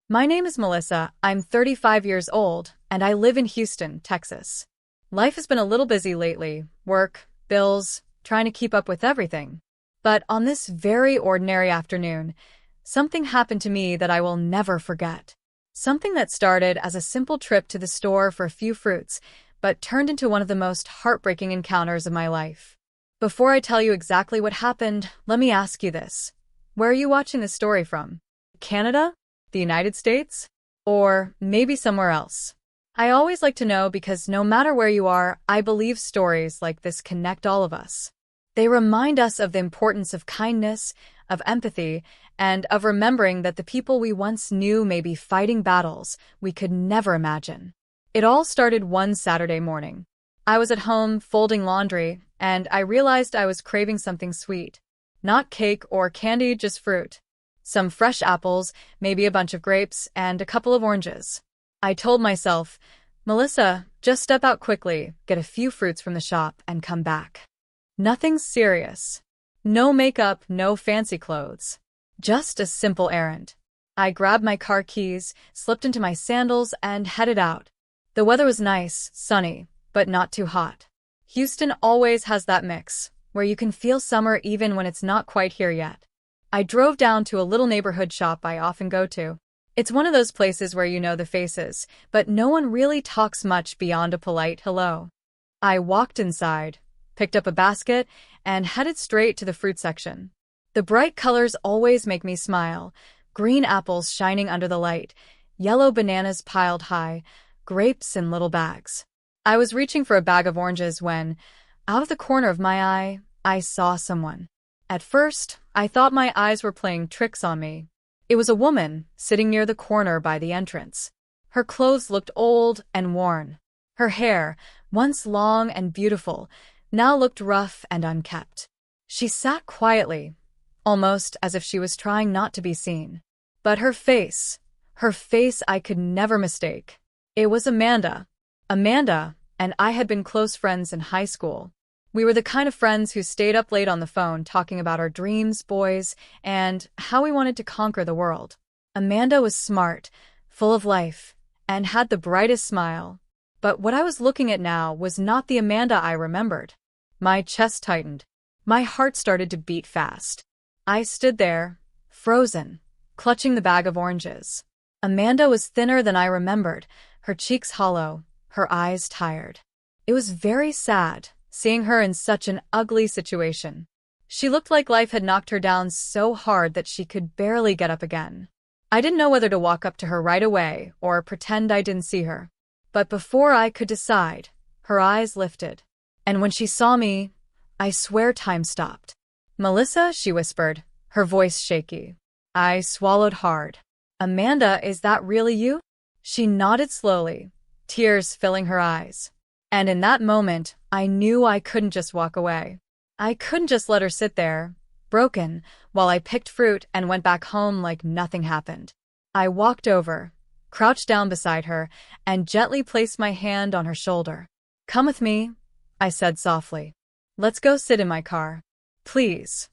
My name is Melissa. I'm 35 years old, and I live in Houston, Texas. Life has been a little busy lately. Work, bills, trying to keep up with everything. But on this very ordinary afternoon, something happened to me that I will never forget. Something that started as a simple trip to the store for a few fruits, but turned into one of the most heartbreaking encounters of my life. Before I tell you exactly what happened, let me ask you this. Where are you watching this story from? Canada? The United States? Or maybe somewhere else? I always like to know because no matter where you are, I believe stories like this connect all of us. They remind us of the importance of kindness, of empathy, and of remembering that the people we once knew may be fighting battles we could never imagine. It all started one Saturday morning. I was at home folding laundry, and I realized I was craving something sweet. Not cake or candy, just fruit. Some fresh apples, maybe a bunch of grapes, and a couple of oranges. I told myself, Melissa, just step out quickly, get a few fruits from the shop, and come back. Nothing serious. No makeup, no fancy clothes. Just a simple errand. I grabbed my car keys, slipped into my sandals, and headed out. The weather was nice, sunny, but not too hot. Houston always has that mix, where you can feel summer even when it's not quite here yet. I drove down to a little neighborhood shop I often go to. It's one of those places where you know the faces, but no one really talks much beyond a polite hello. I walked inside, picked up a basket, and headed straight to the fruit section. The bright colors always make me smile. Green apples shining under the light, yellow bananas piled high, grapes in little bags. I was reaching for a bag of oranges when, out of the corner of my eye, I saw someone. At first, I thought my eyes were playing tricks on me. It was a woman sitting near the corner by the entrance. Her clothes looked old and worn. Her hair, once long and beautiful, now looked rough and unkempt. She sat quietly, almost as if she was trying not to be seen. But her face I could never mistake. It was Amanda. Amanda and I had been close friends in high school. We were the kind of friends who stayed up late on the phone talking about our dreams, boys, and how we wanted to conquer the world. Amanda was smart, full of life, and had the brightest smile. But what I was looking at now was not the Amanda I remembered. My chest tightened. My heart started to beat fast. I stood there, frozen, clutching the bag of oranges. Amanda was thinner than I remembered, her cheeks hollow, her eyes tired. It was very sad, seeing her in such an ugly situation. She looked like life had knocked her down so hard that she could barely get up again. I didn't know whether to walk up to her right away or pretend I didn't see her. But before I could decide, her eyes lifted. And when she saw me, I swear time stopped. "Melissa," she whispered, her voice shaky. I swallowed hard. "Amanda, is that really you?" She nodded slowly, tears filling her eyes. And in that moment, I knew I couldn't just walk away. I couldn't just let her sit there, broken, while I picked fruit and went back home like nothing happened. I walked over, crouched down beside her, and gently placed my hand on her shoulder. "Come with me," I said softly. "Let's go sit in my car. Please."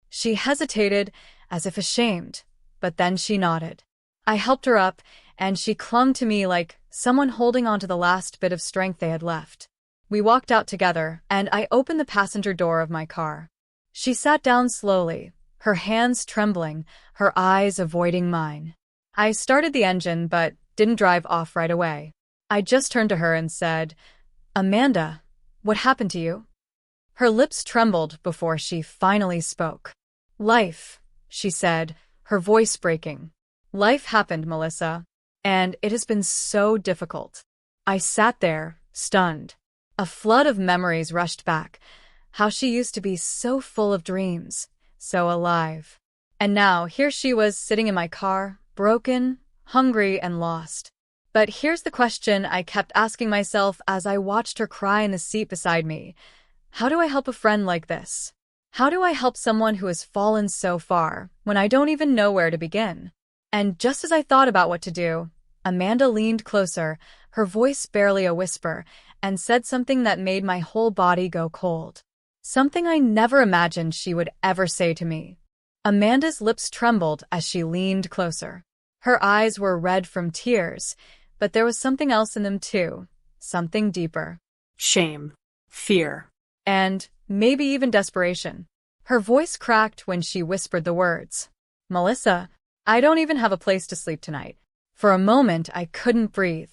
She hesitated, as if ashamed, but then she nodded. I helped her up, and she clung to me like someone holding on to the last bit of strength they had left. We walked out together, and I opened the passenger door of my car. She sat down slowly, her hands trembling, her eyes avoiding mine. I started the engine but didn't drive off right away. I just turned to her and said, "Amanda, what happened to you?" Her lips trembled before she finally spoke. "Life," she said, her voice breaking. "Life happened, Melissa. And it has been so difficult." I sat there, stunned. A flood of memories rushed back. How she used to be so full of dreams, so alive. And now, here she was sitting in my car, broken, hungry, and lost. But here's the question I kept asking myself as I watched her cry in the seat beside me. How do I help a friend like this? How do I help someone who has fallen so far, when I don't even know where to begin? And just as I thought about what to do, Amanda leaned closer, her voice barely a whisper, and said something that made my whole body go cold. Something I never imagined she would ever say to me. Amanda's lips trembled as she leaned closer. Her eyes were red from tears, but there was something else in them too, something deeper. Shame. Fear. And maybe even desperation. Her voice cracked when she whispered the words. Melissa, I don't even have a place to sleep tonight. For a moment, I couldn't breathe.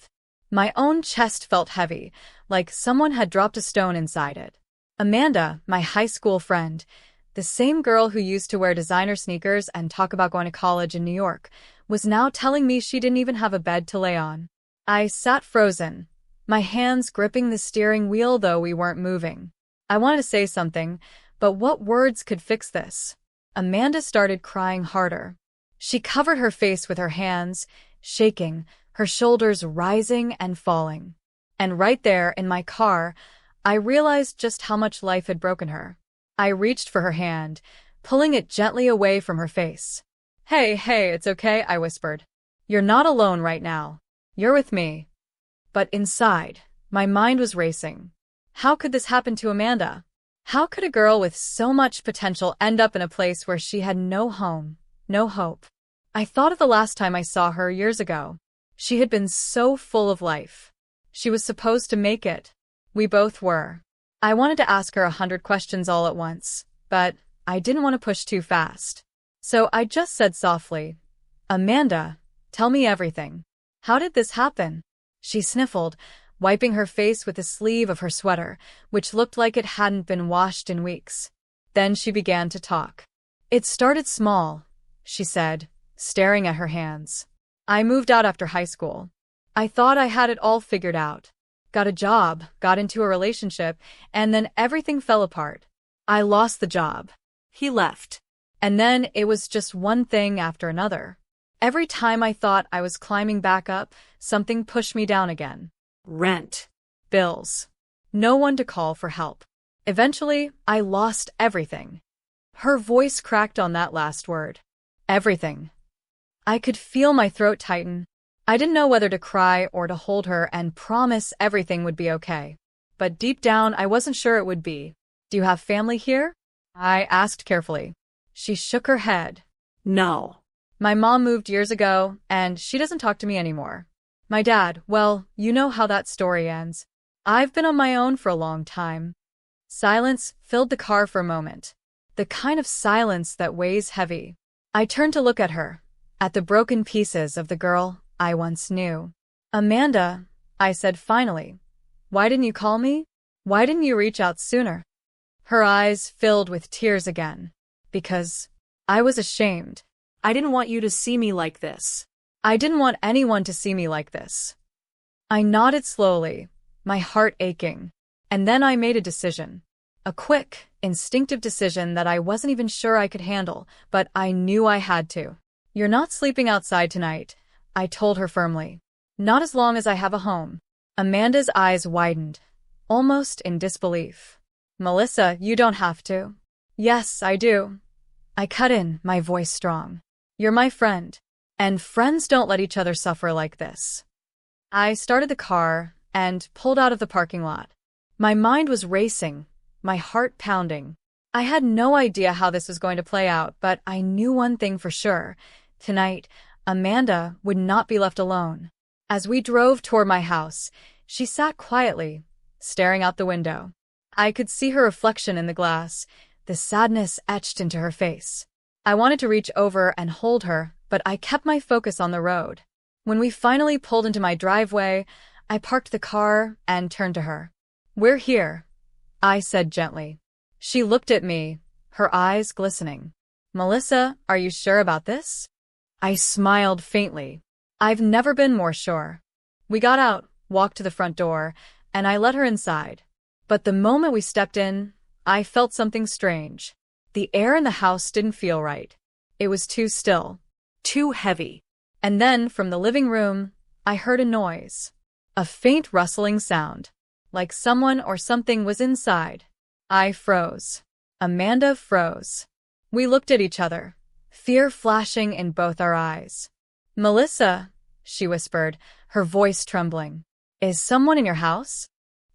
My own chest felt heavy, like someone had dropped a stone inside it. Amanda, my high school friend, the same girl who used to wear designer sneakers and talk about going to college in New York, was now telling me she didn't even have a bed to lay on. I sat frozen, my hands gripping the steering wheel though we weren't moving. I wanted to say something, but what words could fix this? Amanda started crying harder. She covered her face with her hands, shaking, her shoulders rising and falling. And right there, in my car, I realized just how much life had broken her. I reached for her hand, pulling it gently away from her face. Hey, it's okay, I whispered. You're not alone right now. You're with me. But inside, my mind was racing. How could this happen to Amanda? How could a girl with so much potential end up in a place where she had no home, no hope? I thought of the last time I saw her years ago. She had been so full of life. She was supposed to make it. We both were. I wanted to ask her 100 questions all at once, but I didn't want to push too fast. So I just said softly, Amanda, tell me everything. How did this happen? She sniffled, wiping her face with the sleeve of her sweater, which looked like it hadn't been washed in weeks. Then she began to talk. It started small, she said, staring at her hands. I moved out after high school. I thought I had it all figured out. Got a job, got into a relationship, and then everything fell apart. I lost the job. He left. And then it was just one thing after another. Every time I thought I was climbing back up, something pushed me down again. Rent. Bills. No one to call for help. Eventually, I lost everything. Her voice cracked on that last word. Everything. I could feel my throat tighten. I didn't know whether to cry or to hold her and promise everything would be okay. But deep down, I wasn't sure it would be. Do you have family here? I asked carefully. She shook her head. No. My mom moved years ago, and she doesn't talk to me anymore. My dad, well, you know how that story ends. I've been on my own for a long time. Silence filled the car for a moment. The kind of silence that weighs heavy. I turned to look at her, at the broken pieces of the girl I once knew. Amanda, I said finally, why didn't you call me? Why didn't you reach out sooner? Her eyes filled with tears again. Because I was ashamed. I didn't want you to see me like this. I didn't want anyone to see me like this. I nodded slowly, my heart aching. And then I made a decision. A quick, instinctive decision that I wasn't even sure I could handle, but I knew I had to. You're not sleeping outside tonight, I told her firmly. Not as long as I have a home. Amanda's eyes widened, almost in disbelief. Melissa, you don't have to. Yes, I do. I cut in, my voice strong. You're my friend, and friends don't let each other suffer like this. I started the car and pulled out of the parking lot. My mind was racing, my heart pounding. I had no idea how this was going to play out, but I knew one thing for sure. Tonight, Amanda would not be left alone. As we drove toward my house, she sat quietly, staring out the window. I could see her reflection in the glass, the sadness etched into her face. I wanted to reach over and hold her, but I kept my focus on the road. When we finally pulled into my driveway, I parked the car and turned to her. We're here, I said gently. She looked at me, her eyes glistening. Melissa, are you sure about this? I smiled faintly. I've never been more sure. We got out, walked to the front door, and I let her inside. But the moment we stepped in, I felt something strange. The air in the house didn't feel right. It was too still, too heavy. And then, from the living room, I heard a noise. A faint rustling sound, like someone or something was inside. I froze. Amanda froze. We looked at each other, fear flashing in both our eyes. Melissa, she whispered, her voice trembling. Is someone in your house?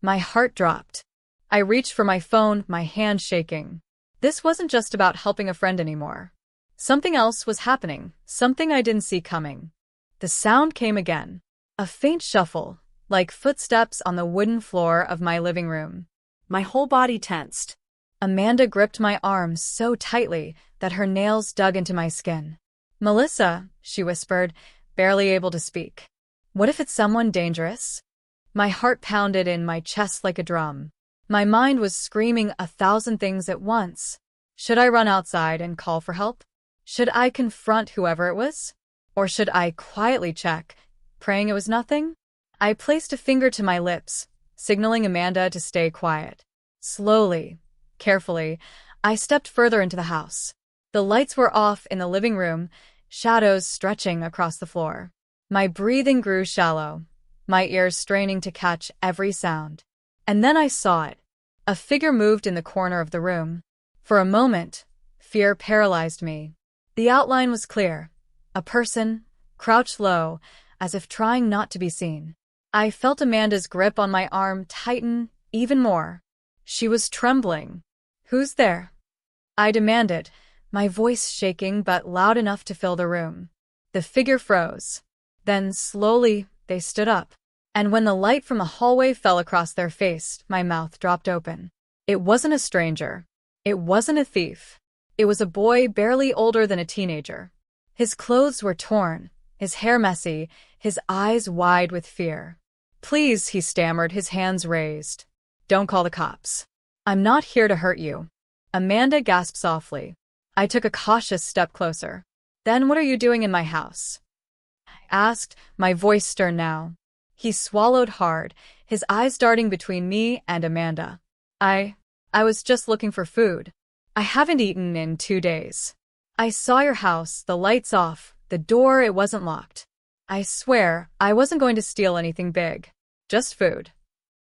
My heart dropped. I reached for my phone, my hand shaking. This wasn't just about helping a friend anymore. Something else was happening, something I didn't see coming. The sound came again. A faint shuffle, like footsteps on the wooden floor of my living room. My whole body tensed. Amanda gripped my arm so tightly that her nails dug into my skin. "Melissa," she whispered, barely able to speak. "What if it's someone dangerous?" My heart pounded in my chest like a drum. My mind was screaming 1,000 things at once. Should I run outside and call for help? Should I confront whoever it was? Or should I quietly check, praying it was nothing? I placed a finger to my lips, signaling Amanda to stay quiet. Slowly, carefully, I stepped further into the house. The lights were off in the living room, shadows stretching across the floor. My breathing grew shallow, my ears straining to catch every sound. And then I saw it. A figure moved in the corner of the room. For a moment, fear paralyzed me. The outline was clear. A person, crouched low, as if trying not to be seen. I felt Amanda's grip on my arm tighten even more. She was trembling. "Who's there?" I demanded, my voice shaking but loud enough to fill the room. The figure froze. Then, slowly, they stood up. And when the light from the hallway fell across their face, my mouth dropped open. It wasn't a stranger. It wasn't a thief. It was a boy barely older than a teenager. His clothes were torn, his hair messy, his eyes wide with fear. "Please," he stammered, his hands raised. "Don't call the cops. I'm not here to hurt you." Amanda gasped softly. I took a cautious step closer. "Then what are you doing in my house?" I asked, my voice stern now. He swallowed hard, his eyes darting between me and Amanda. I was just looking for food. I haven't eaten in 2 days. I saw your house, the lights off, the door, it wasn't locked. I swear, I wasn't going to steal anything big. Just food."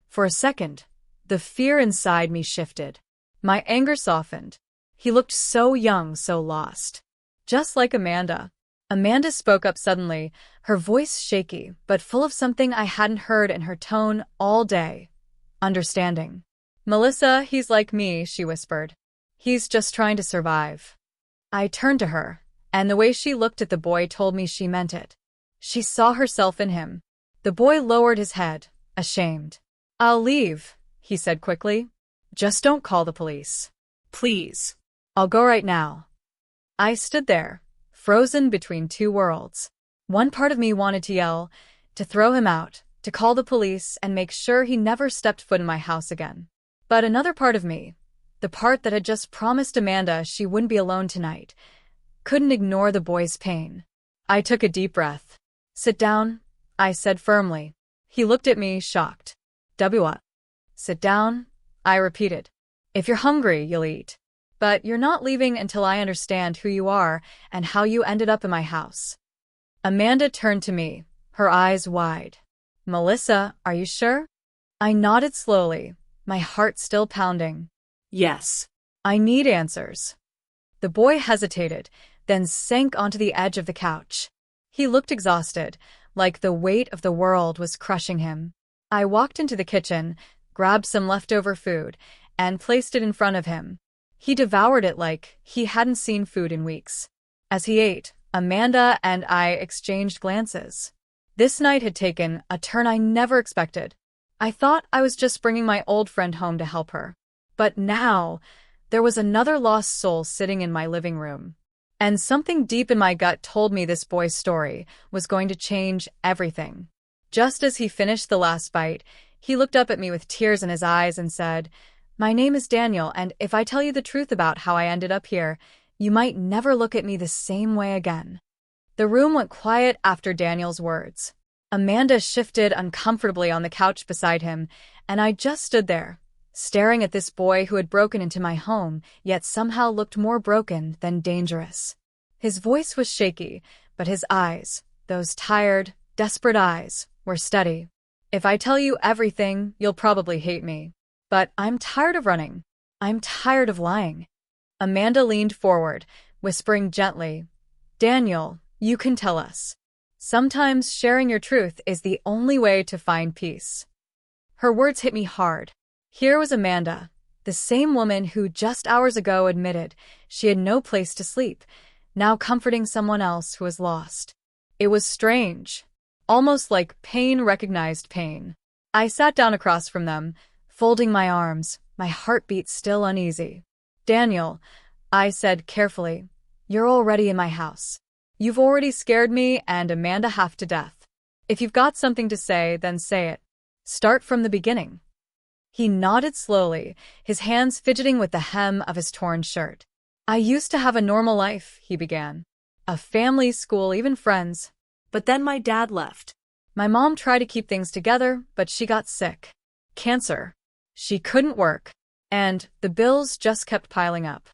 For a second, the fear inside me shifted. My anger softened. He looked so young, so lost. Just like Amanda. Amanda spoke up suddenly, her voice shaky, but full of something I hadn't heard in her tone all day. Understanding. "Melissa, he's like me," she whispered. "He's just trying to survive." I turned to her, and the way she looked at the boy told me she meant it. She saw herself in him. The boy lowered his head, ashamed. "I'll leave," he said quickly. "Just don't call the police. Please. I'll go right now." I stood there, frozen between two worlds. One part of me wanted to yell, to throw him out, to call the police and make sure he never stepped foot in my house again. But another part of me, the part that had just promised Amanda she wouldn't be alone tonight, couldn't ignore the boy's pain. I took a deep breath. "Sit down," I said firmly. He looked at me, shocked. "What?" "Sit down," I repeated. "If you're hungry, you'll eat. But you're not leaving until I understand who you are and how you ended up in my house." Amanda turned to me, her eyes wide. "Melissa, are you sure?" I nodded slowly, my heart still pounding. Yes. "I need answers." The boy hesitated, then sank onto the edge of the couch. He looked exhausted, like the weight of the world was crushing him. I walked into the kitchen, grabbed some leftover food, and placed it in front of him. He devoured it like he hadn't seen food in weeks. As he ate, Amanda and I exchanged glances. This night had taken a turn I never expected. I thought I was just bringing my old friend home to help her. But now, there was another lost soul sitting in my living room. And something deep in my gut told me this boy's story was going to change everything. Just as he finished the last bite, he looked up at me with tears in his eyes and said, "My name is Daniel, and if I tell you the truth about how I ended up here, you might never look at me the same way again." The room went quiet after Daniel's words. Amanda shifted uncomfortably on the couch beside him, and I just stood there, staring at this boy who had broken into my home, yet somehow looked more broken than dangerous. His voice was shaky, but his eyes, those tired, desperate eyes, were steady. "If I tell you everything, you'll probably hate me. But I'm tired of running. I'm tired of lying." Amanda leaned forward, whispering gently, "Daniel, you can tell us. Sometimes sharing your truth is the only way to find peace." Her words hit me hard. Here was Amanda, the same woman who just hours ago admitted she had no place to sleep, now comforting someone else who was lost. It was strange, almost like pain recognized pain. I sat down across from them, folding my arms, my heartbeat still uneasy. Daniel, I said carefully, you're already in my house. You've already scared me and Amanda half to death. If you've got something to say, then say it. Start from the beginning. He nodded slowly, his hands fidgeting with the hem of his torn shirt. I used to have a normal life, he began. A family, school, even friends. But then my dad left. My mom tried to keep things together, but she got sick. Cancer. She couldn't work. And the bills just kept piling up.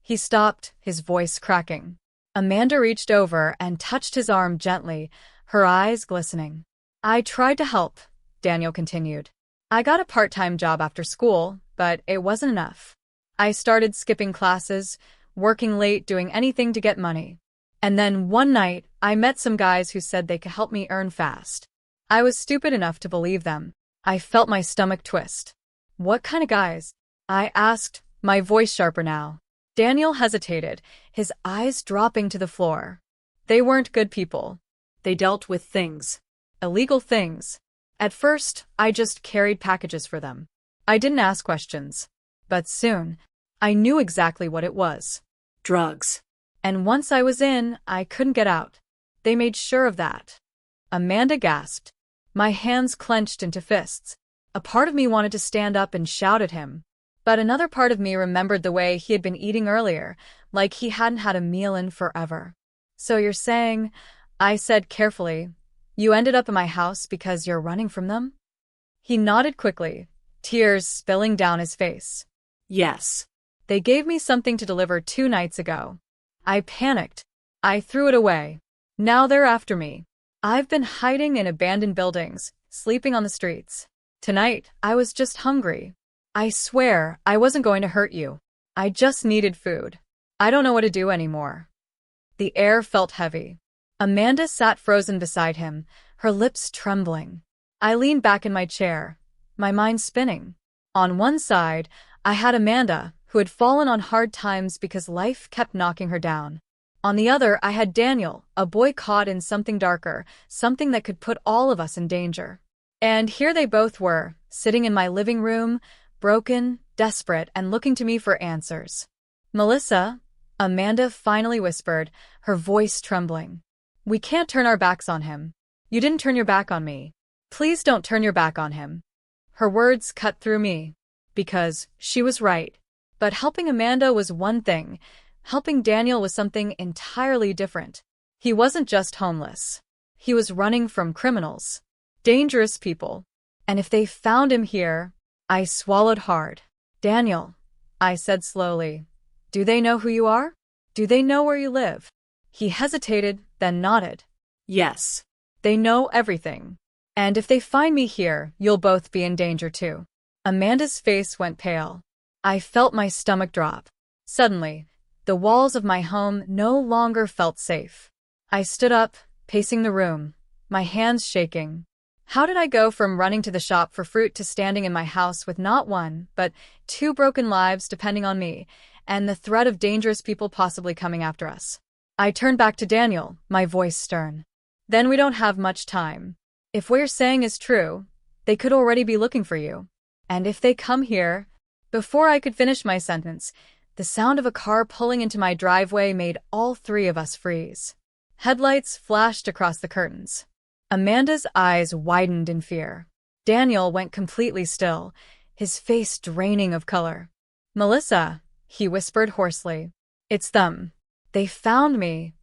He stopped, his voice cracking. Amanda reached over and touched his arm gently, her eyes glistening. I tried to help, Daniel continued. I got a part-time job after school, but it wasn't enough. I started skipping classes, working late, doing anything to get money. And then one night, I met some guys who said they could help me earn fast. I was stupid enough to believe them. I felt my stomach twist. What kind of guys? I asked, my voice sharper now. Daniel hesitated, his eyes dropping to the floor. They weren't good people. They dealt with things. Illegal things. At first, I just carried packages for them. I didn't ask questions. But soon, I knew exactly what it was. Drugs. And once I was in, I couldn't get out. They made sure of that. Amanda gasped. My hands clenched into fists. A part of me wanted to stand up and shout at him. But another part of me remembered the way he had been eating earlier, like he hadn't had a meal in forever. So you're saying, I said carefully, you ended up in my house because you're running from them? He nodded quickly, tears spilling down his face. Yes. They gave me something to deliver 2 nights ago. I panicked. I threw it away. Now they're after me. I've been hiding in abandoned buildings, sleeping on the streets. Tonight, I was just hungry. I swear, I wasn't going to hurt you. I just needed food. I don't know what to do anymore. The air felt heavy. Amanda sat frozen beside him, her lips trembling. I leaned back in my chair, my mind spinning. On one side, I had Amanda, who had fallen on hard times because life kept knocking her down. On the other, I had Daniel, a boy caught in something darker, something that could put all of us in danger. And here they both were, sitting in my living room, broken, desperate, and looking to me for answers. Melissa, Amanda finally whispered, her voice trembling. We can't turn our backs on him. You didn't turn your back on me. Please don't turn your back on him. Her words cut through me. Because she was right. But helping Amanda was one thing. Helping Daniel was something entirely different. He wasn't just homeless. He was running from criminals. Dangerous people. And if they found him here, I swallowed hard. Daniel, I said slowly, do they know who you are? Do they know where you live? He hesitated, then nodded. Yes. They know everything. And if they find me here, you'll both be in danger too. Amanda's face went pale. I felt my stomach drop. Suddenly, the walls of my home no longer felt safe. I stood up, pacing the room, my hands shaking. How did I go from running to the shop for fruit to standing in my house with not one, but 2 broken lives depending on me, and the threat of dangerous people possibly coming after us? I turned back to Daniel, my voice stern. Then we don't have much time. If what you're saying is true, they could already be looking for you. And if they come here... Before I could finish my sentence, the sound of a car pulling into my driveway made all 3 of us freeze. Headlights flashed across the curtains. Amanda's eyes widened in fear. Daniel went completely still, his face draining of color. Melissa, he whispered hoarsely. It's them. They found me.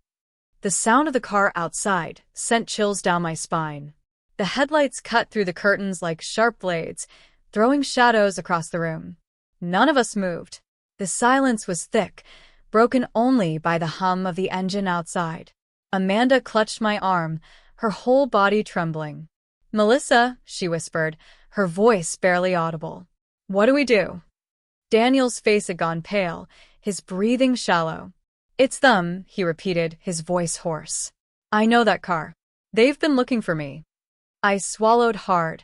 The sound of the car outside sent chills down my spine. The headlights cut through the curtains like sharp blades, throwing shadows across the room. None of us moved. The silence was thick, broken only by the hum of the engine outside. Amanda clutched my arm, her whole body trembling. Melissa, she whispered, her voice barely audible. What do we do? Daniel's face had gone pale, his breathing shallow. It's them, he repeated, his voice hoarse. I know that car. They've been looking for me. I swallowed hard,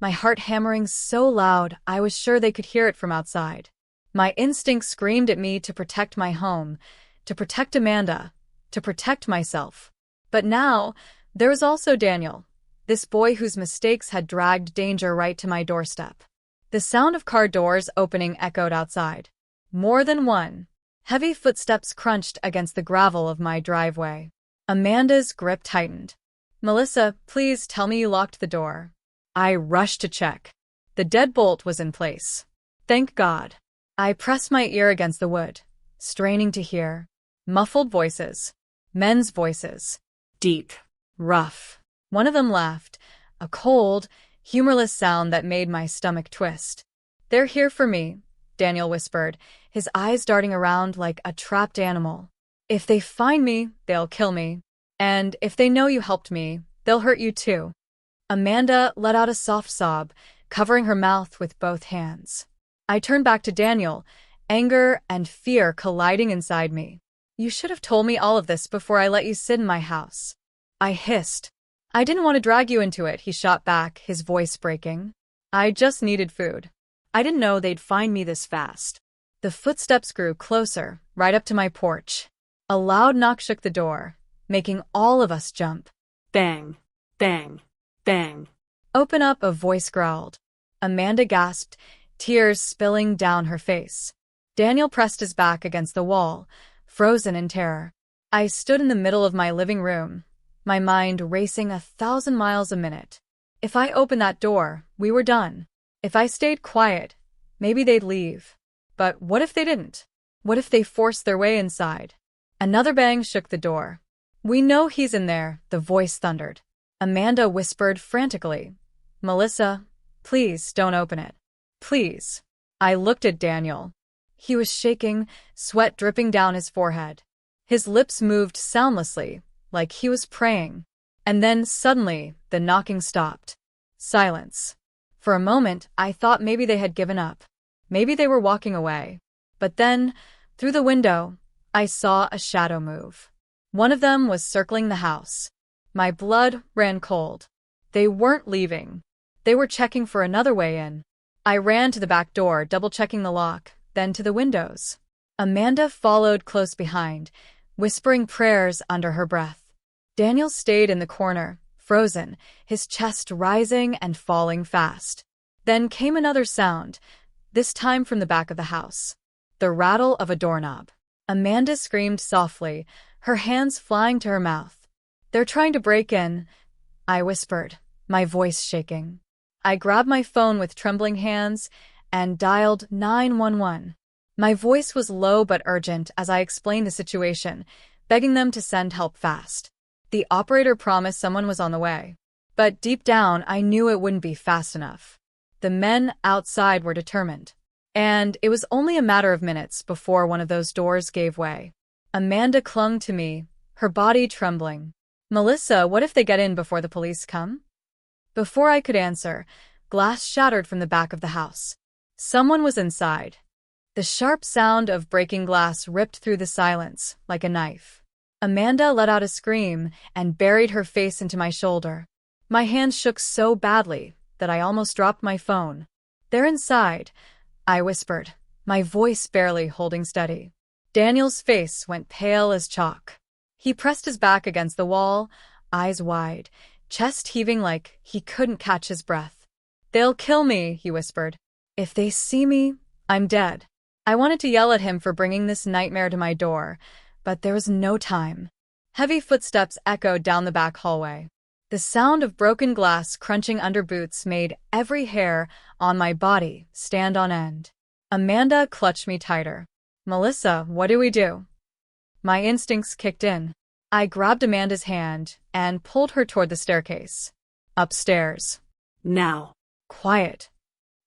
my heart hammering so loud I was sure they could hear it from outside. My instinct screamed at me to protect my home, to protect Amanda, to protect myself. But now, There was also Daniel, this boy whose mistakes had dragged danger right to my doorstep. The sound of car doors opening echoed outside. More than one. Heavy footsteps crunched against the gravel of my driveway. Amanda's grip tightened. "Melissa, please tell me you locked the door." I rushed to check. The deadbolt was in place. Thank God. I pressed my ear against the wood, straining to hear. Muffled voices. Men's voices. Deep. Rough. One of them laughed, a cold, humorless sound that made my stomach twist. "They're here for me," Daniel whispered, his eyes darting around like a trapped animal. "If they find me, they'll kill me. And if they know you helped me, they'll hurt you too." Amanda let out a soft sob, covering her mouth with both hands. I turned back to Daniel, anger and fear colliding inside me. "You should have told me all of this before I let you sit in my house," I hissed. "I didn't want to drag you into it," he shot back, his voice breaking. "I just needed food." I didn't know they'd find me this fast. The footsteps grew closer, right up to my porch. A loud knock shook the door, making all of us jump. Bang, bang, bang. "Open up," a voice growled. Amanda gasped, tears spilling down her face. Daniel pressed his back against the wall, frozen in terror. I stood in the middle of my living room, my mind racing 1,000 miles a minute. If I opened that door, we were done. If I stayed quiet, maybe they'd leave. But what if they didn't? What if they forced their way inside? Another bang shook the door. "We know he's in there," the voice thundered. Amanda whispered frantically. "Melissa, please don't open it. Please." I looked at Daniel. He was shaking, sweat dripping down his forehead. His lips moved soundlessly, like he was praying. And then, suddenly, the knocking stopped. Silence. For a moment, I thought maybe they had given up. Maybe they were walking away. But then, through the window, I saw a shadow move. One of them was circling the house. My blood ran cold. They weren't leaving. They were checking for another way in. I ran to the back door, double-checking the lock, then to the windows. Amanda followed close behind, whispering prayers under her breath. Daniel stayed in the corner, frozen, his chest rising and falling fast. Then came another sound, this time from the back of the house. The rattle of a doorknob. Amanda screamed softly, her hands flying to her mouth. "They're trying to break in," I whispered, my voice shaking. I grabbed my phone with trembling hands and dialed 911. My voice was low but urgent as I explained the situation, begging them to send help fast. The operator promised someone was on the way. But deep down, I knew it wouldn't be fast enough. The men outside were determined. And it was only a matter of minutes before one of those doors gave way. Amanda clung to me, her body trembling. "Melissa, what if they get in before the police come?" Before I could answer, glass shattered from the back of the house. Someone was inside. The sharp sound of breaking glass ripped through the silence, like a knife. Amanda let out a scream and buried her face into my shoulder. My hands shook so badly that I almost dropped my phone. "They're inside," I whispered, my voice barely holding steady. Daniel's face went pale as chalk. He pressed his back against the wall, eyes wide, chest heaving like he couldn't catch his breath. "They'll kill me," he whispered. "If they see me, I'm dead." I wanted to yell at him for bringing this nightmare to my door, but there was no time. Heavy footsteps echoed down the back hallway. The sound of broken glass crunching under boots made every hair on my body stand on end. Amanda clutched me tighter. "Melissa, what do we do?" My instincts kicked in. I grabbed Amanda's hand and pulled her toward the staircase. "Upstairs. Now." "Quiet."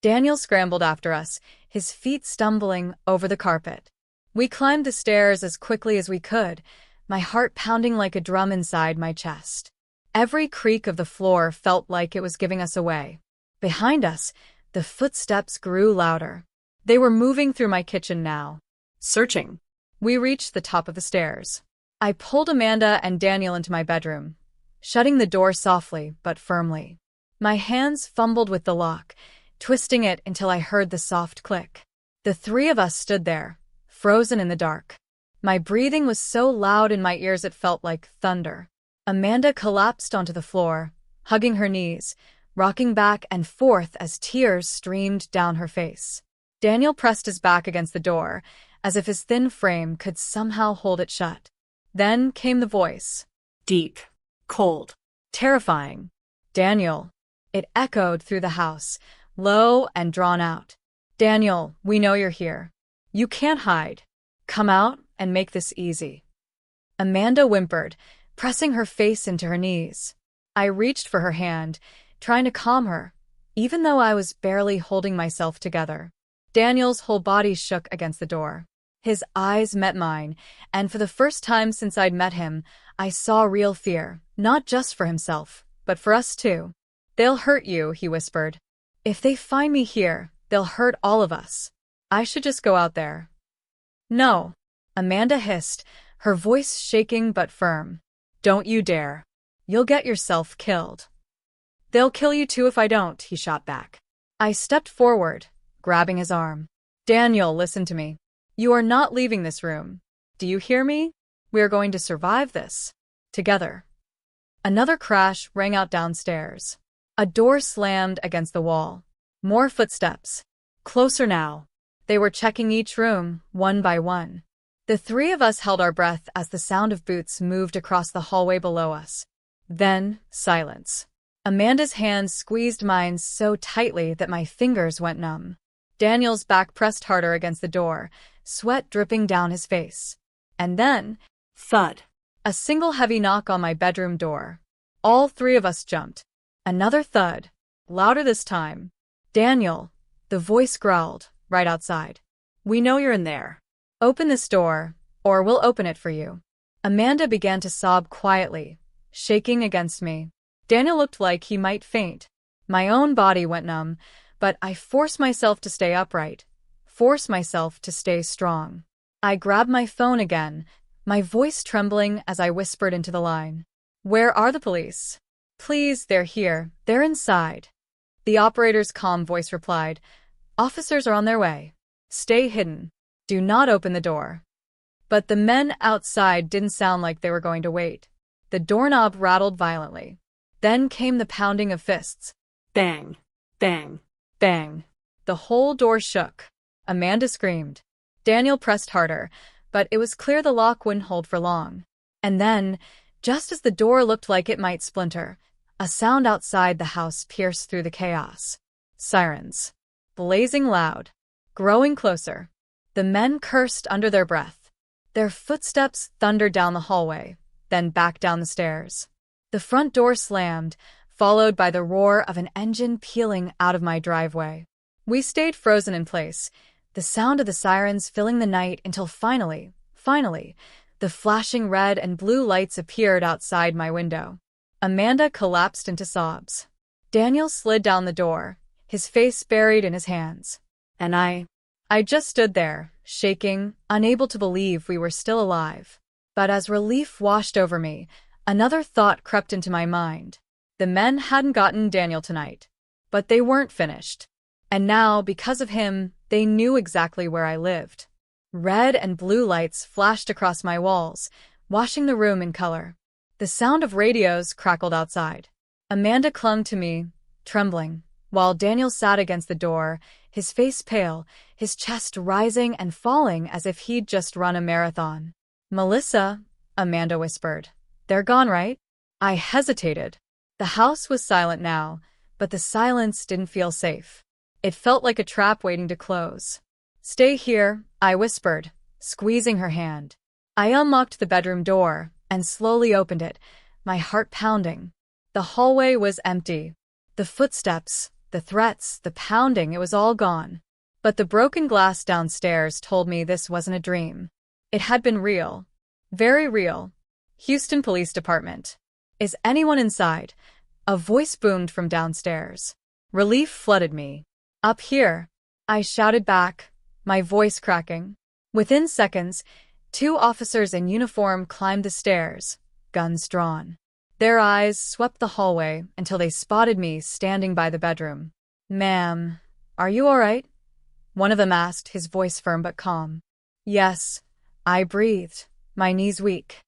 Daniel scrambled after us, his feet stumbling over the carpet. We climbed the stairs as quickly as we could, my heart pounding like a drum inside my chest. Every creak of the floor felt like it was giving us away. Behind us, the footsteps grew louder. They were moving through my kitchen now. Searching. We reached the top of the stairs. I pulled Amanda and Daniel into my bedroom, shutting the door softly but firmly. My hands fumbled with the lock, twisting it until I heard the soft click. The three of us stood there, frozen in the dark. My breathing was so loud in my ears it felt like thunder. Amanda collapsed onto the floor, hugging her knees, rocking back and forth as tears streamed down her face. Daniel pressed his back against the door, as if his thin frame could somehow hold it shut. Then came the voice. Deep. Cold. Terrifying. Daniel. It echoed through the house, low and drawn out. Daniel, we know you're here. You can't hide. Come out and make this easy. Amanda whimpered, pressing her face into her knees. I reached for her hand, trying to calm her, even though I was barely holding myself together. Daniel's whole body shook against the door. His eyes met mine, and for the first time since I'd met him, I saw real fear, not just for himself, but for us too. They'll hurt you, he whispered. If they find me here, they'll hurt all of us. I should just go out there. No, Amanda hissed, her voice shaking but firm. Don't you dare. You'll get yourself killed. They'll kill you too if I don't, he shot back. I stepped forward, grabbing his arm. Daniel, listen to me. You are not leaving this room. Do you hear me? We are going to survive this. Together. Another crash rang out downstairs. A door slammed against the wall. More footsteps. Closer now. They were checking each room, one by one. The three of us held our breath as the sound of boots moved across the hallway below us. Then, silence. Amanda's hands squeezed mine so tightly that my fingers went numb. Daniel's back pressed harder against the door, sweat dripping down his face. And then, thud. A single heavy knock on my bedroom door. All three of us jumped. Another thud, louder this time. Daniel, the voice growled, right outside. We know you're in there. Open this door, or we'll open it for you. Amanda began to sob quietly, shaking against me. Daniel looked like he might faint. My own body went numb, but I forced myself to stay upright, forced myself to stay strong. I grabbed my phone again, my voice trembling as I whispered into the line. Where are the police? Please, they're here. They're inside. The operator's calm voice replied, Officers are on their way. Stay hidden. Do not open the door. But the men outside didn't sound like they were going to wait. The doorknob rattled violently. Then came the pounding of fists. Bang. Bang. Bang. The whole door shook. Amanda screamed. Daniel pressed harder, but it was clear the lock wouldn't hold for long. And then, just as the door looked like it might splinter, a sound outside the house pierced through the chaos. Sirens. Blazing loud. Growing closer. The men cursed under their breath. Their footsteps thundered down the hallway, then back down the stairs. The front door slammed, followed by the roar of an engine peeling out of my driveway. We stayed frozen in place, the sound of the sirens filling the night until finally, the flashing red and blue lights appeared outside my window. Amanda collapsed into sobs. Daniel slid down the door, his face buried in his hands. And I just stood there, shaking, unable to believe we were still alive. But as relief washed over me, another thought crept into my mind. The men hadn't gotten Daniel tonight, but they weren't finished. And now, because of him, they knew exactly where I lived. Red and blue lights flashed across my walls, washing the room in color. The sound of radios crackled outside. Amanda clung to me, trembling, while Daniel sat against the door, his face pale, his chest rising and falling as if he'd just run a marathon. Melissa, Amanda whispered. They're gone, right? I hesitated. The house was silent now, but the silence didn't feel safe. It felt like a trap waiting to close. Stay here, I whispered, squeezing her hand. I unlocked the bedroom door and slowly opened it, my heart pounding. The hallway was empty. The footsteps, the threats, the pounding, it was all gone. But the broken glass downstairs told me this wasn't a dream. It had been real. Very real. Houston Police Department. Is anyone inside? A voice boomed from downstairs. Relief flooded me. Up here, I shouted back, my voice cracking. Within seconds, 2 officers in uniform climbed the stairs, guns drawn. Their eyes swept the hallway until they spotted me standing by the bedroom. Ma'am, are you all right? One of them asked, his voice firm but calm. Yes, I breathed, my knees weak.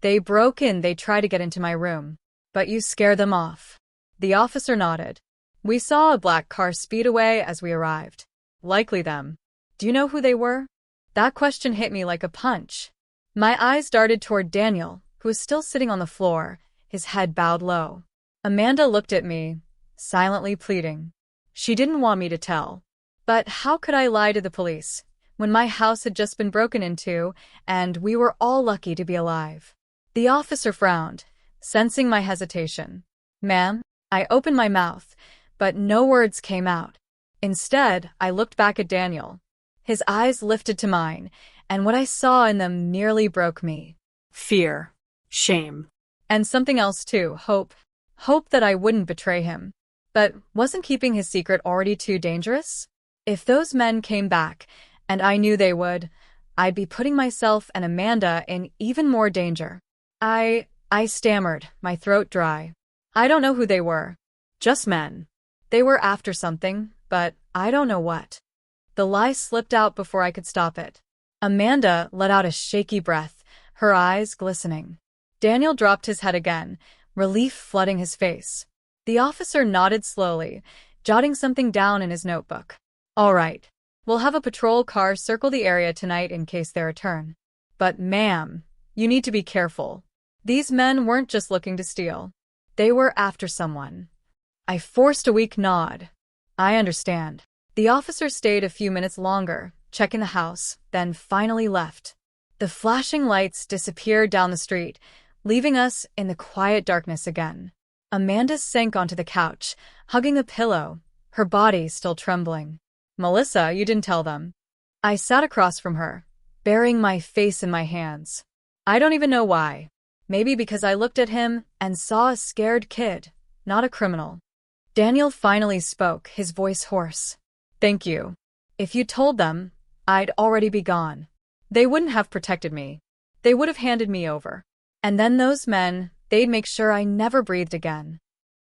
They broke in, they tried to get into my room. But you scared them off. The officer nodded. We saw a black car speed away as we arrived. Likely them. Do you know who they were? That question hit me like a punch. My eyes darted toward Daniel, who was still sitting on the floor, his head bowed low. Amanda looked at me, silently pleading. She didn't want me to tell. But how could I lie to the police when my house had just been broken into and we were all lucky to be alive? The officer frowned, sensing my hesitation. Ma'am, I opened my mouth, but no words came out. Instead, I looked back at Daniel. His eyes lifted to mine, and what I saw in them nearly broke me. Fear. Shame. And something else too, hope. Hope that I wouldn't betray him. But wasn't keeping his secret already too dangerous? If those men came back, and I knew they would, I'd be putting myself and Amanda in even more danger. I stammered, my throat dry. I don't know who they were. Just men. They were after something, but I don't know what. The lie slipped out before I could stop it. Amanda let out a shaky breath, her eyes glistening. Daniel dropped his head again, relief flooding his face. The officer nodded slowly, jotting something down in his notebook. All right. We'll have a patrol car circle the area tonight in case they return. But ma'am, you need to be careful. These men weren't just looking to steal. They were after someone. I forced a weak nod. I understand. The officer stayed a few minutes longer, checking the house, then finally left. The flashing lights disappeared down the street, leaving us in the quiet darkness again. Amanda sank onto the couch, hugging a pillow, her body still trembling. Melissa, you didn't tell them. I sat across from her, burying my face in my hands. I don't even know why. Maybe because I looked at him and saw a scared kid, not a criminal. Daniel finally spoke, his voice hoarse. Thank you. If you told them, I'd already be gone. They wouldn't have protected me. They would have handed me over. And then those men, they'd make sure I never breathed again.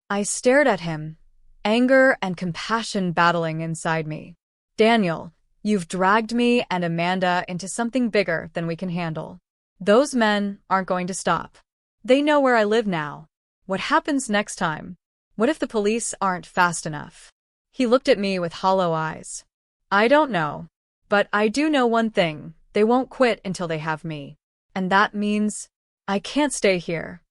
I stared at him, anger and compassion battling inside me. Daniel, you've dragged me and Amanda into something bigger than we can handle. Those men aren't going to stop. They know where I live now. What happens next time? What if the police aren't fast enough? He looked at me with hollow eyes. I don't know. But I do know one thing. They won't quit until they have me. And that means I can't stay here.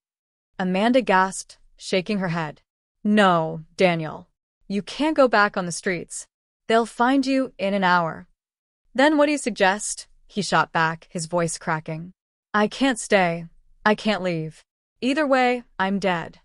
Amanda gasped, shaking her head. No, Daniel. You can't go back on the streets. They'll find you in an hour. Then what do you suggest? He shot back, his voice cracking. I can't stay. I can't leave. Either way, I'm dead.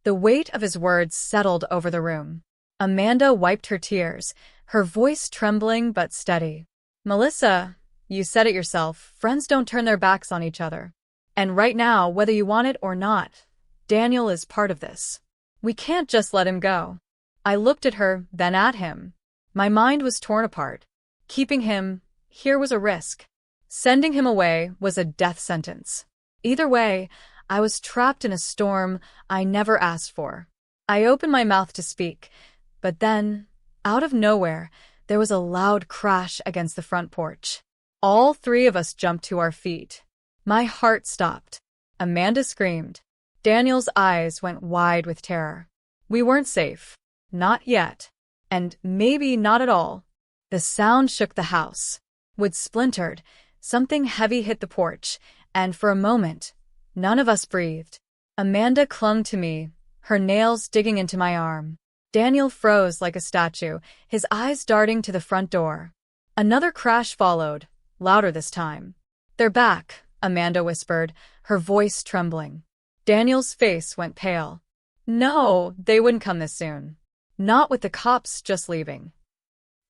The weight of his words settled over the room. Amanda wiped her tears, her voice trembling but steady. Melissa, you said it yourself, friends don't turn their backs on each other. And right now, whether you want it or not, Daniel is part of this. We can't just let him go. I looked at her, then at him. My mind was torn apart. Keeping him here was a risk. Sending him away was a death sentence. Either way, I was trapped in a storm I never asked for. I opened my mouth to speak, but then, out of nowhere, there was a loud crash against the front porch. All three of us jumped to our feet. My heart stopped. Amanda screamed. Daniel's eyes went wide with terror. We weren't safe. Not yet. And maybe not at all. The sound shook the house. Wood splintered. Something heavy hit the porch, and for a moment, none of us breathed. Amanda clung to me, her nails digging into my arm. Daniel froze like a statue, his eyes darting to the front door. Another crash followed, louder this time. They're back, Amanda whispered, her voice trembling. Daniel's face went pale. No, they wouldn't come this soon. Not with the cops just leaving.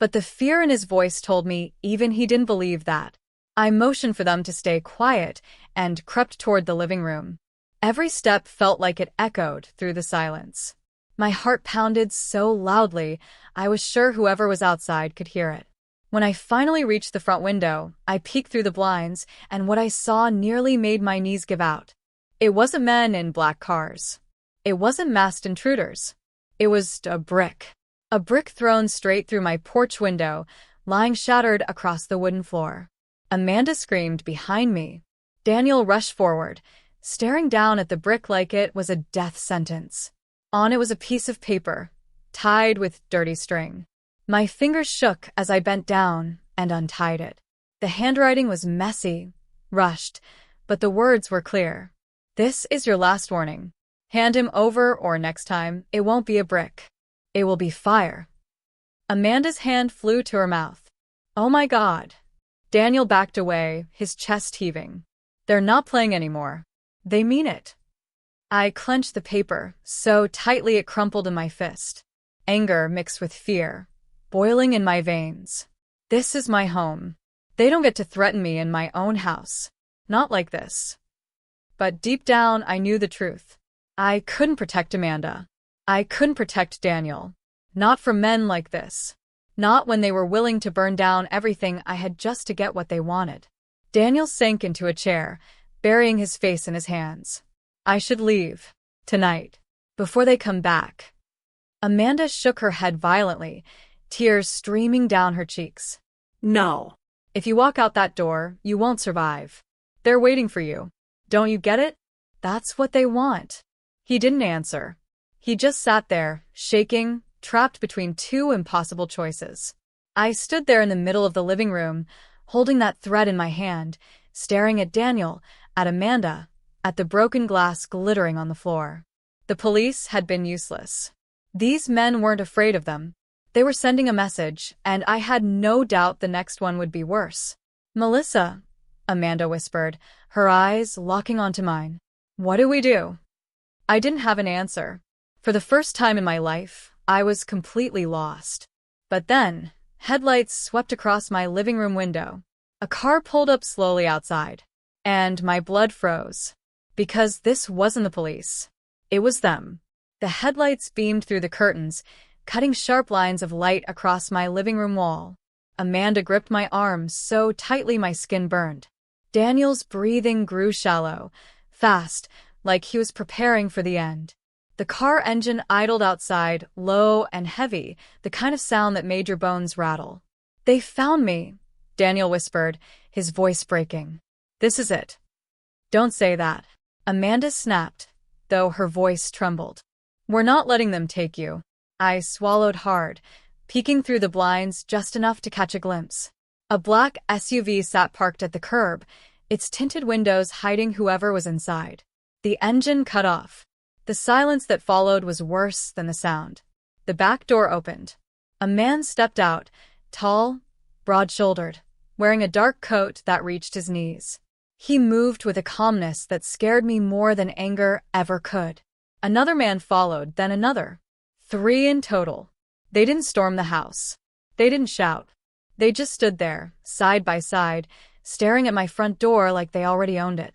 But the fear in his voice told me even he didn't believe that. I motioned for them to stay quiet and crept toward the living room. Every step felt like it echoed through the silence. My heart pounded so loudly, I was sure whoever was outside could hear it. When I finally reached the front window, I peeked through the blinds, and what I saw nearly made my knees give out. It wasn't men in black cars. It wasn't masked intruders. It was a brick. A brick thrown straight through my porch window, lying shattered across the wooden floor. Amanda screamed behind me. Daniel rushed forward, staring down at the brick like it was a death sentence. On it was a piece of paper, tied with dirty string. My fingers shook as I bent down and untied it. The handwriting was messy, rushed, but the words were clear. This is your last warning. Hand him over or next time, it won't be a brick. It will be fire. Amanda's hand flew to her mouth. Oh my God. Daniel backed away, his chest heaving. They're not playing anymore. They mean it. I clenched the paper so tightly it crumpled in my fist. Anger mixed with fear, boiling in my veins. This is my home. They don't get to threaten me in my own house. Not like this. But deep down, I knew the truth. I couldn't protect Amanda. I couldn't protect Daniel. Not from men like this. Not when they were willing to burn down everything I had just to get what they wanted. Daniel sank into a chair, burying his face in his hands. I should leave. Tonight. Before they come back. Amanda shook her head violently, tears streaming down her cheeks. No. If you walk out that door, you won't survive. They're waiting for you. Don't you get it? That's what they want. He didn't answer. He just sat there, shaking, trapped between two impossible choices. I stood there in the middle of the living room, holding that thread in my hand, staring at Daniel, at Amanda, at the broken glass glittering on the floor. The police had been useless. These men weren't afraid of them. They were sending a message, and I had no doubt the next one would be worse. Melissa, Amanda whispered, her eyes locking onto mine. What do we do? I didn't have an answer. For the first time in my life, I was completely lost. But then, headlights swept across my living room window. A car pulled up slowly outside. And my blood froze. Because this wasn't the police. It was them. The headlights beamed through the curtains, cutting sharp lines of light across my living room wall. Amanda gripped my arm so tightly my skin burned. Daniel's breathing grew shallow, fast, like he was preparing for the end. The car engine idled outside, low and heavy, the kind of sound that made your bones rattle. They found me, Daniel whispered, his voice breaking. This is it. Don't say that. Amanda snapped, though her voice trembled. We're not letting them take you. I swallowed hard, peeking through the blinds just enough to catch a glimpse. A black SUV sat parked at the curb, its tinted windows hiding whoever was inside. The engine cut off. The silence that followed was worse than the sound. The back door opened. A man stepped out, tall, broad-shouldered, wearing a dark coat that reached his knees. He moved with a calmness that scared me more than anger ever could. Another man followed, then another. 3 in total. They didn't storm the house. They didn't shout. They just stood there, side by side, staring at my front door like they already owned it.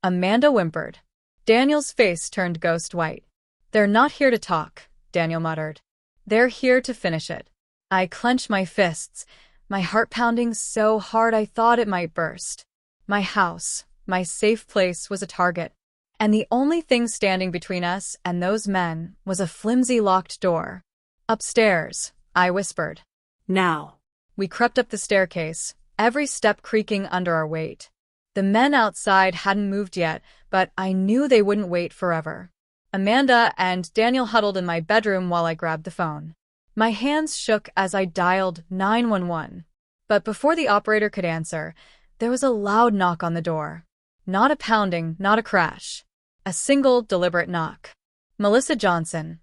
Amanda whimpered. Daniel's face turned ghost white. They're not here to talk, Daniel muttered. They're here to finish it. I clenched my fists, my heart pounding so hard I thought it might burst. My house, my safe place, was a target. And the only thing standing between us and those men was a flimsy locked door. Upstairs, I whispered. Now. We crept up the staircase, every step creaking under our weight. The men outside hadn't moved yet, but I knew they wouldn't wait forever. Amanda and Daniel huddled in my bedroom while I grabbed the phone. My hands shook as I dialed 911. But before the operator could answer, there was a loud knock on the door. Not a pounding, not a crash. A single, deliberate knock. Melissa Johnson.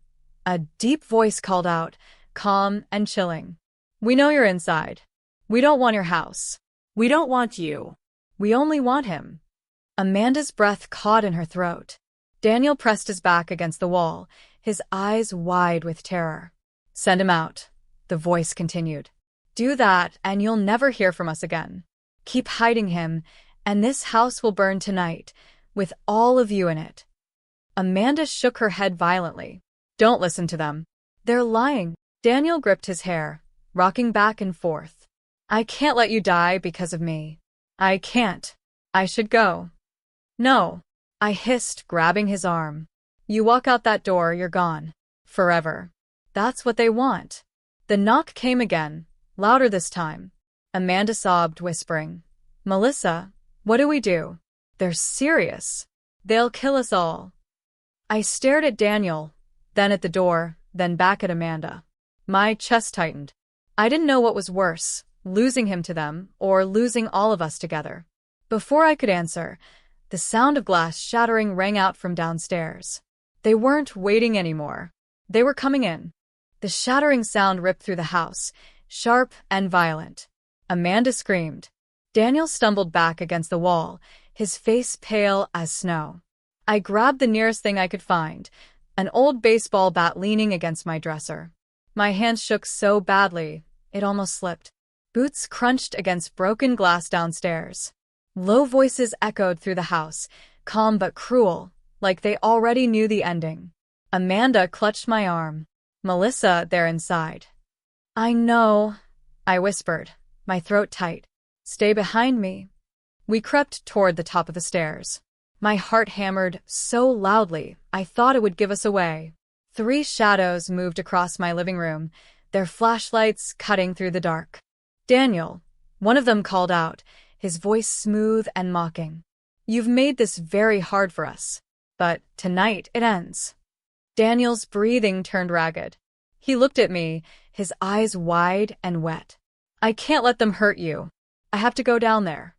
A deep voice called out, calm and chilling. We know you're inside. We don't want your house. We don't want you. We only want him. Amanda's breath caught in her throat. Daniel pressed his back against the wall, his eyes wide with terror. Send him out, the voice continued. Do that and you'll never hear from us again. Keep hiding him, and this house will burn tonight, with all of you in it. Amanda shook her head violently. Don't listen to them. They're lying. Daniel gripped his hair, rocking back and forth. I can't let you die because of me. I can't. I should go. No, I hissed, grabbing his arm. You walk out that door, you're gone. Forever. That's what they want. The knock came again, louder this time. Amanda sobbed, whispering, Melissa, what do we do? They're serious. They'll kill us all. I stared at Daniel, then at the door, then back at Amanda. My chest tightened. I didn't know what was worse, losing him to them, or losing all of us together. Before I could answer, the sound of glass shattering rang out from downstairs. They weren't waiting anymore. They were coming in. The shattering sound ripped through the house, sharp and violent. Amanda screamed. Daniel stumbled back against the wall, his face pale as snow. I grabbed the nearest thing I could find, an old baseball bat leaning against my dresser. My hand shook so badly, it almost slipped. Boots crunched against broken glass downstairs. Low voices echoed through the house, calm but cruel, like they already knew the ending. Amanda clutched my arm. Melissa, they're inside. I know, I whispered, my throat tight. Stay behind me. We crept toward the top of the stairs. My heart hammered so loudly, I thought it would give us away. 3 shadows moved across my living room, their flashlights cutting through the dark. Daniel, one of them called out, his voice smooth and mocking. You've made this very hard for us. But tonight it ends. Daniel's breathing turned ragged. He looked at me, his eyes wide and wet. I can't let them hurt you. I have to go down there.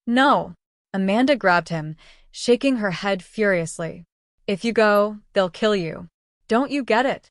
No. Amanda grabbed him, shaking her head furiously. If you go, they'll kill you. Don't you get it?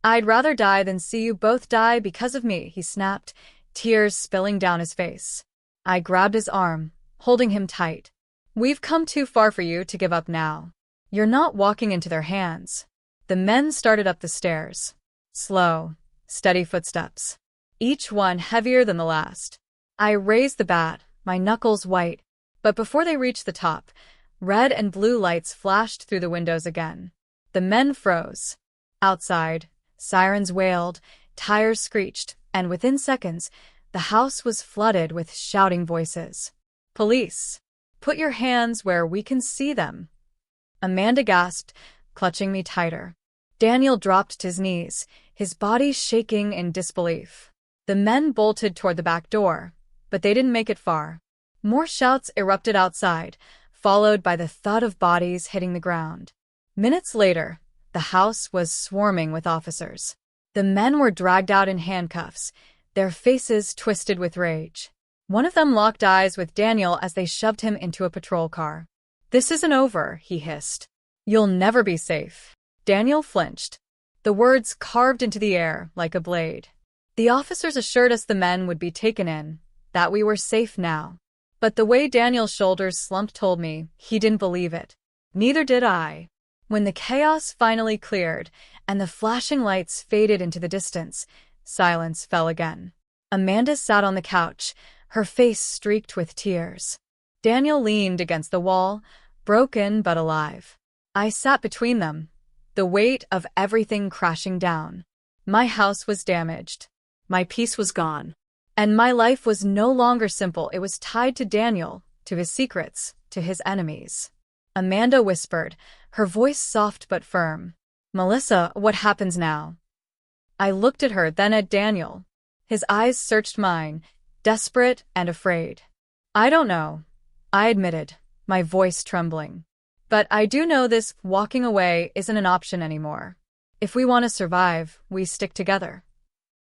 I'd rather die than see you both die because of me, he snapped, tears spilling down his face. I grabbed his arm, holding him tight. We've come too far for you to give up now. You're not walking into their hands. The men started up the stairs. Slow, steady footsteps. Each one heavier than the last. I raised the bat, my knuckles white, but before they reached the top, red and blue lights flashed through the windows again. The men froze. Outside, sirens wailed, tires screeched, and within seconds, the house was flooded with shouting voices. Police! Put your hands where we can see them. Amanda gasped, clutching me tighter. Daniel dropped to his knees, his body shaking in disbelief. The men bolted toward the back door, but they didn't make it far. More shouts erupted outside, followed by the thud of bodies hitting the ground. Minutes later, the house was swarming with officers. The men were dragged out in handcuffs, their faces twisted with rage. One of them locked eyes with Daniel as they shoved him into a patrol car. This isn't over, he hissed. You'll never be safe. Daniel flinched. The words carved into the air like a blade. The officers assured us the men would be taken in, that we were safe now. But the way Daniel's shoulders slumped told me he didn't believe it. Neither did I. When the chaos finally cleared and the flashing lights faded into the distance, silence fell again. Amanda sat on the couch, her face streaked with tears. Daniel leaned against the wall, broken but alive. I sat between them, the weight of everything crashing down. My house was damaged. My peace was gone. And my life was no longer simple. It was tied to Daniel, to his secrets, to his enemies. Amanda whispered, her voice soft but firm. Melissa, what happens now? I looked at her, then at Daniel. His eyes searched mine, desperate and afraid. I don't know, I admitted, my voice trembling. But I do know this walking away isn't an option anymore. If we want to survive, we stick together.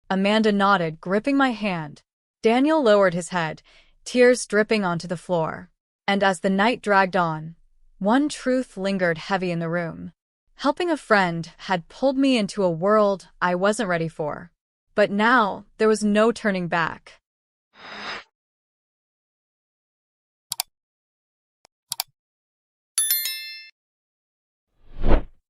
Amanda nodded, gripping my hand. Daniel lowered his head, tears dripping onto the floor. And as the night dragged on, one truth lingered heavy in the room. Helping a friend had pulled me into a world I wasn't ready for. But now, there was no turning back.